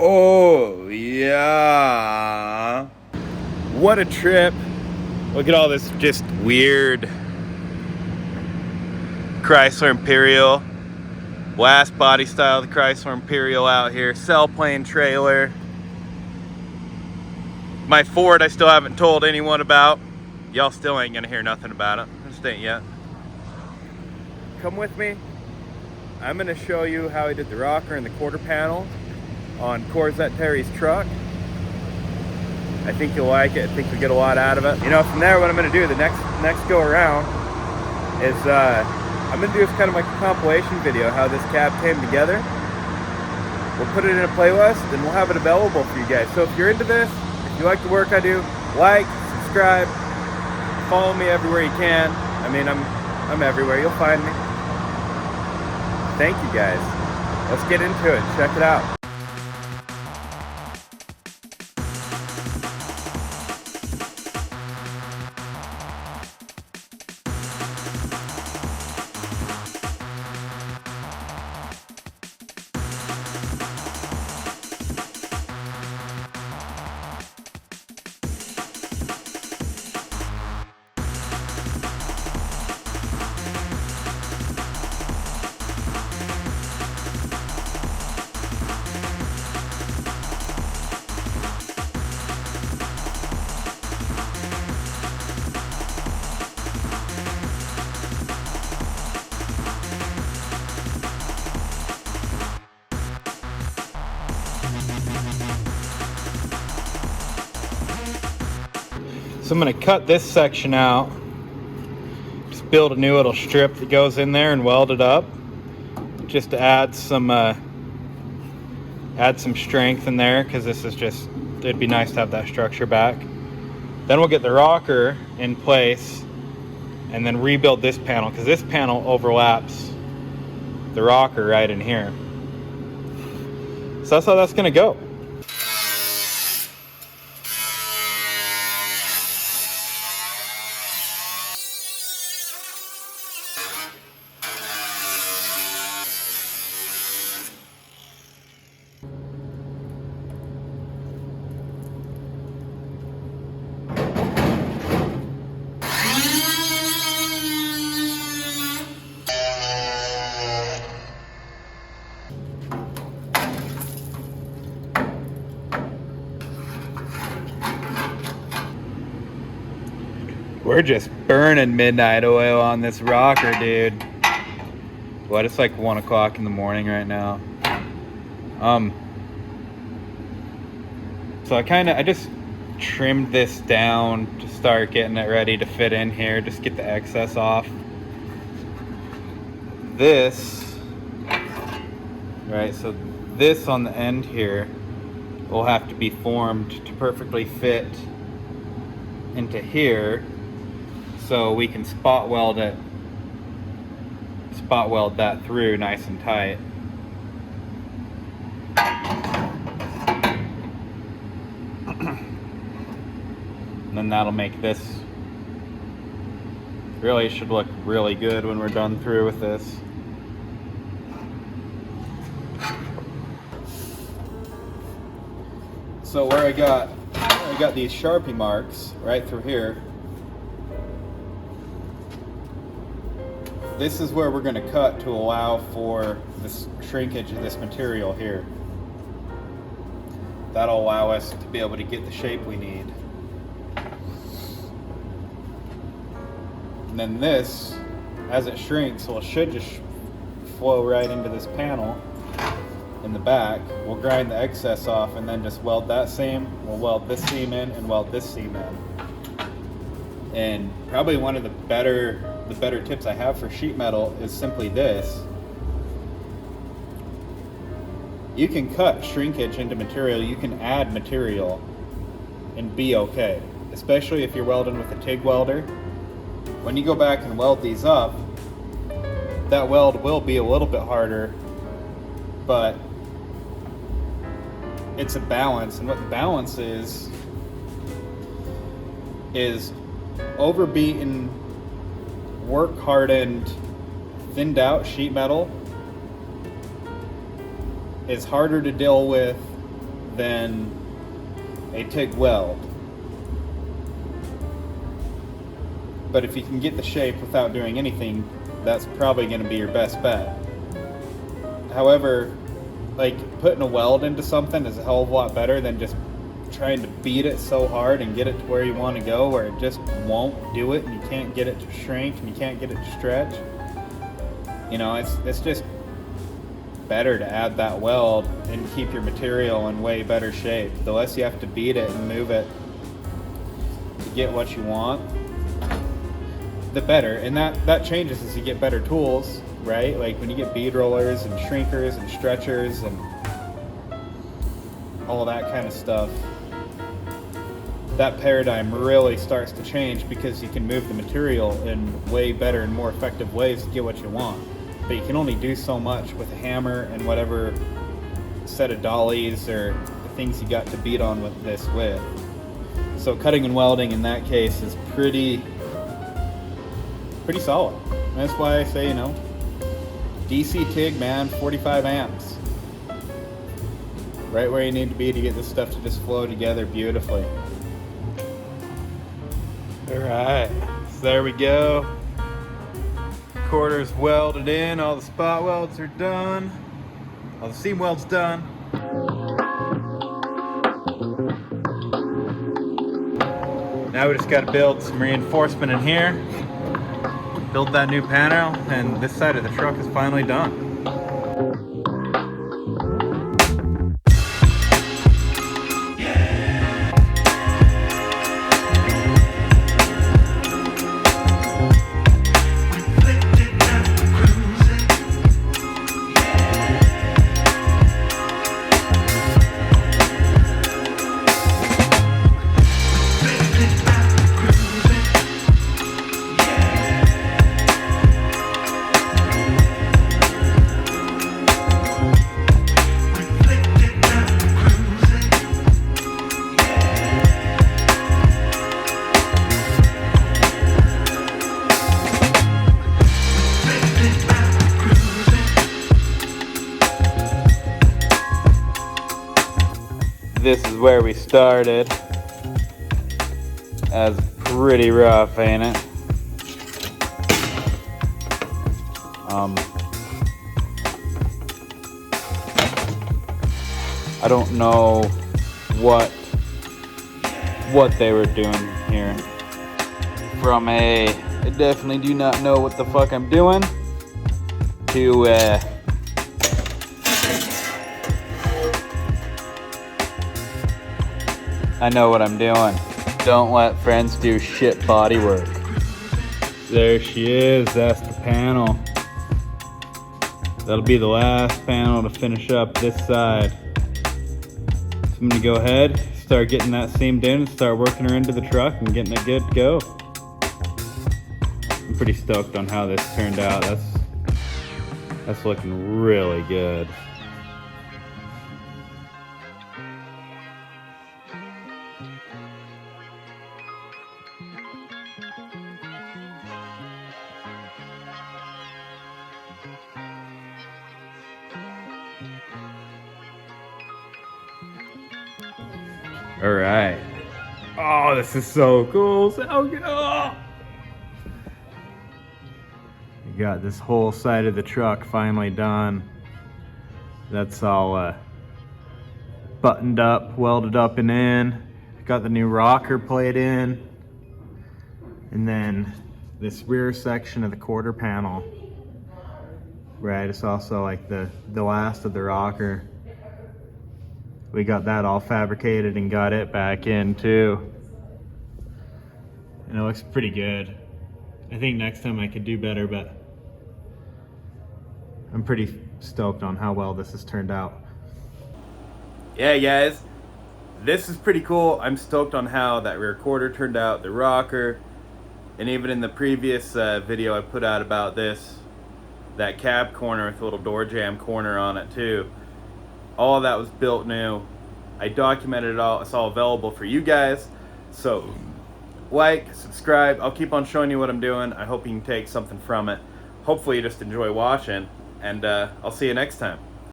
Oh, yeah. What a trip. Look at all this just weird Chrysler Imperial. Last body style of the Chrysler Imperial out here. Sailplane trailer. My Ford I still haven't told anyone about. Y'all still ain't gonna hear nothing about it. Just ain't yet. Come with me. I'm gonna show you how I did the rocker and the quarter panel on Corzette Terry's truck. I think you'll like it. I think you'll get a lot out of it. You know, from there, what I'm gonna do the next go around is I'm gonna do kind of like a compilation video how this cab came together. We'll put it in a playlist and we'll have it available for you guys. So if you're into this, if you like the work I do, like, subscribe, follow me everywhere you can. I mean, I'm everywhere. You'll find me. Thank you guys. Let's get into it. Check it out. So I'm going to cut this section out, just build a new little strip that goes in there and weld it up, just to add some strength in there, because this is just, it'd be nice to have that structure back. Then we'll get the rocker in place and then rebuild this panel, because this panel overlaps the rocker right in here. So that's how that's going to go. We're just burning midnight oil on this rocker, dude. What, it's like 1 o'clock in the morning right now. So I just trimmed this down to start getting it ready to fit in here, just get the excess off. This, right, so this on the end here will have to be formed to perfectly fit into here, so we can spot weld that through nice and tight. And then that'll make this, really should look really good when we're done through with this. So where I got these Sharpie marks right through here, this is where we're going to cut to allow for this shrinkage of this material here. That'll allow us to be able to get the shape we need. And then this, as it shrinks, well, it should just flow right into this panel in the back. We'll grind the excess off and then just weld that seam. We'll weld this seam in and weld this seam in. And probably one of the better tips I have for sheet metal is simply this. You can cut shrinkage into material, you can add material and be okay, especially if you're welding with a TIG welder. When you go back and weld these up, that weld will be a little bit harder, but it's a balance. And what the balance is overbeaten, work hardened, thinned out sheet metal is harder to deal with than a TIG weld. But if you can get the shape without doing anything, that's probably going to be your best bet. However, like, putting a weld into something is a hell of a lot better than just trying to beat it so hard and get it to where you want to go, where it just won't do it, and you can't get it to shrink and you can't get it to stretch. You know, it's just better to add that weld and keep your material in way better shape. The less you have to beat it and move it to get what you want, the better. And that changes as you get better tools, right? Like when you get bead rollers and shrinkers and stretchers and all that kind of stuff, that paradigm really starts to change because you can move the material in way better and more effective ways to get what you want. But you can only do so much with a hammer and whatever set of dollies or the things you got to beat on with this with. So cutting and welding in that case is pretty solid. And that's why I say, you know, DC TIG, man, 45 amps. Right where you need to be to get this stuff to just flow together beautifully. Alright, so there we go. Quarters welded in, all the spot welds are done. All the seam welds done. Now we just got to build some reinforcement in here. Build that new panel, and this side of the truck is finally done. This is where we started. That's pretty rough, ain't it? I don't know what they were doing here. From I definitely do not know what the fuck I'm doing, to I know what I'm doing. Don't let friends do shit body work. There she is, that's the panel. That'll be the last panel to finish up this side. So I'm gonna go ahead, start getting that seamed in and start working her into the truck and getting it good to go. I'm pretty stoked on how this turned out. That's looking really good. All right. Oh, this is so cool. So good. Oh. We got this whole side of the truck finally done. That's all buttoned up, welded up and in. Got the new rocker plate in. And then this rear section of the quarter panel. Right, it's also like the last of the rocker. We got that all fabricated and got it back in too. And it looks pretty good. I think next time I could do better, but I'm pretty stoked on how well this has turned out. Yeah, guys, this is pretty cool. I'm stoked on how that rear quarter turned out, the rocker, and even in the previous video I put out about this, that cab corner with a little door jamb corner on it too. All of that was built new. I documented it all. It's all available for you guys. So like, subscribe. I'll keep on showing you what I'm doing. I hope you can take something from it. Hopefully you just enjoy watching. And I'll see you next time.